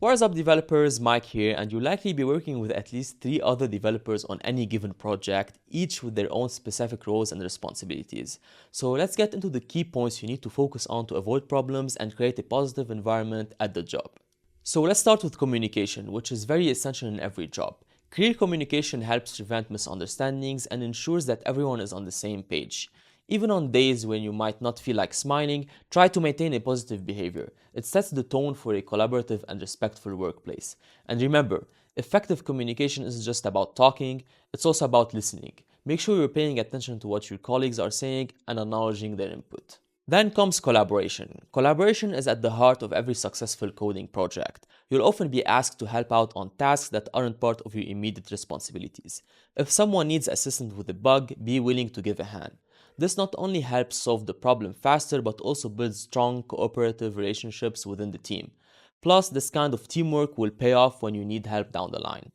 What is up developers, Mike here, and you'll likely be working with at least 3 other developers on any given project, each with their own specific roles and responsibilities. So let's get into the key points you need to focus on to avoid problems and create a positive environment at the job. So let's start with communication, which is very essential in every job. Clear communication helps prevent misunderstandings and ensures that everyone is on the same page. Even on days when you might not feel like smiling, try to maintain a positive behavior. It sets the tone for a collaborative and respectful workplace. And remember, effective communication isn't just about talking, it's also about listening. Make sure you're paying attention to what your colleagues are saying and acknowledging their input. Then comes collaboration. Collaboration is at the heart of every successful coding project. You'll often be asked to help out on tasks that aren't part of your immediate responsibilities. If someone needs assistance with a bug, be willing to give a hand. This not only helps solve the problem faster, but also builds strong cooperative relationships within the team. Plus, this kind of teamwork will pay off when you need help down the line.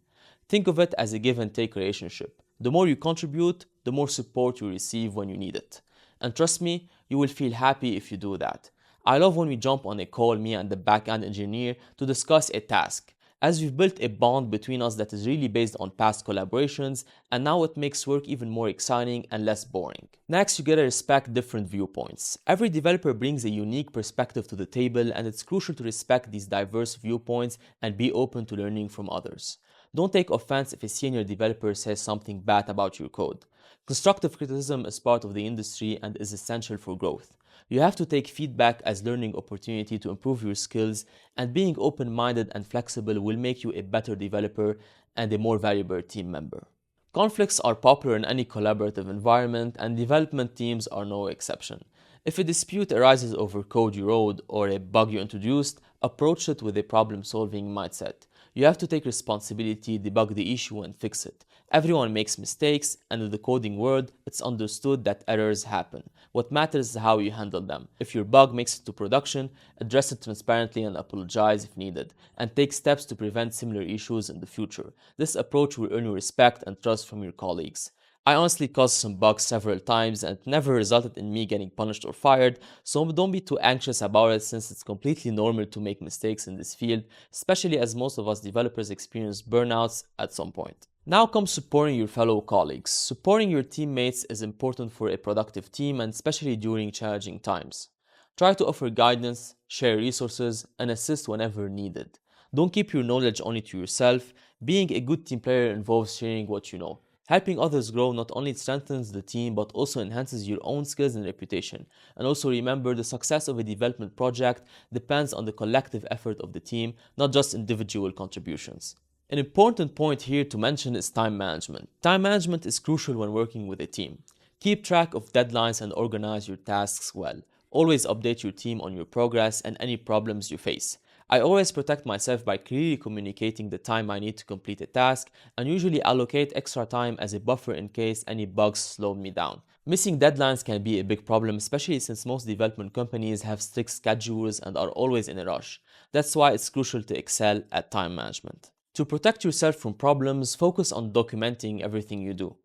Think of it as a give and take relationship. The more you contribute, the more support you receive when you need it. And trust me, you will feel happy if you do that. I love when we jump on a call, me and the backend engineer, to discuss a task, as we've built a bond between us that is really based on past collaborations, and now it makes work even more exciting and less boring. Next, you gotta respect different viewpoints. Every developer brings a unique perspective to the table, and it's crucial to respect these diverse viewpoints and be open to learning from others. Don't take offense if a senior developer says something bad about your code. Constructive criticism is part of the industry and is essential for growth. You have to take feedback as learning opportunity to improve your skills, and being open-minded and flexible will make you a better developer and a more valuable team member. Conflicts are popular in any collaborative environment, and development teams are no exception. If a dispute arises over code you wrote or a bug you introduced, approach it with a problem-solving mindset. You have to take responsibility, debug the issue, and fix it. Everyone makes mistakes, and in the coding world, it's understood that errors happen. What matters is how you handle them. If your bug makes it to production, address it transparently and apologize if needed, and take steps to prevent similar issues in the future. This approach will earn you respect and trust from your colleagues. I honestly caused some bugs several times, and it never resulted in me getting punished or fired, so don't be too anxious about it, since it's completely normal to make mistakes in this field, especially as most of us developers experience burnouts at some point. Now comes supporting your fellow colleagues. Supporting your teammates is important for a productive team, and especially during challenging times. Try to offer guidance, share resources, and assist whenever needed. Don't keep your knowledge only to yourself. Being a good team player involves sharing what you know. Helping others grow not only strengthens the team, but also enhances your own skills and reputation. And also remember, the success of a development project depends on the collective effort of the team, not just individual contributions. An important point here to mention is time management. Time management is crucial when working with a team. Keep track of deadlines and organize your tasks well. Always update your team on your progress and any problems you face. I always protect myself by clearly communicating the time I need to complete a task, and usually allocate extra time as a buffer in case any bugs slow me down. Missing deadlines can be a big problem, especially since most development companies have strict schedules and are always in a rush. That's why it's crucial to excel at time management. To protect yourself from problems, focus on documenting everything you do.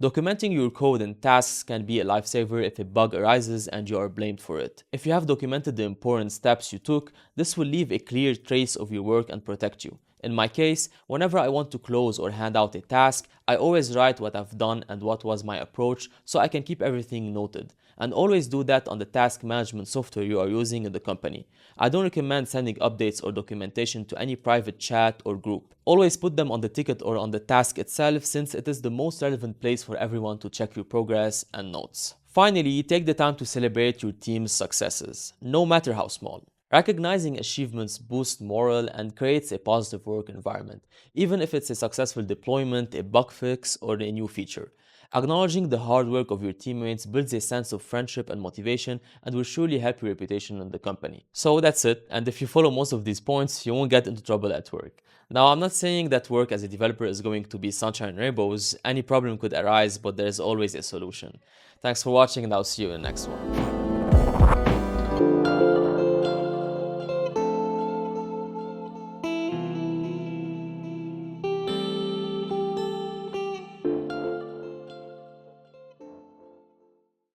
Documenting your code and tasks can be a lifesaver if a bug arises and you are blamed for it. If you have documented the important steps you took, this will leave a clear trace of your work and protect you. In my case, whenever I want to close or hand out a task, I always write what I've done and what was my approach, so I can keep everything noted. And always do that on the task management software you are using in the company. I don't recommend sending updates or documentation to any private chat or group. Always put them on the ticket or on the task itself, since it is the most relevant place for everyone to check your progress and notes. Finally, take the time to celebrate your team's successes, no matter how small. Recognizing achievements boosts morale and creates a positive work environment, even if it's a successful deployment, a bug fix, or a new feature. Acknowledging the hard work of your teammates builds a sense of friendship and motivation, and will surely help your reputation in the company. So that's it, and if you follow most of these points, you won't get into trouble at work. Now, I'm not saying that work as a developer is going to be sunshine and rainbows. Any problem could arise, but there is always a solution. Thanks for watching, and I'll see you in the next one.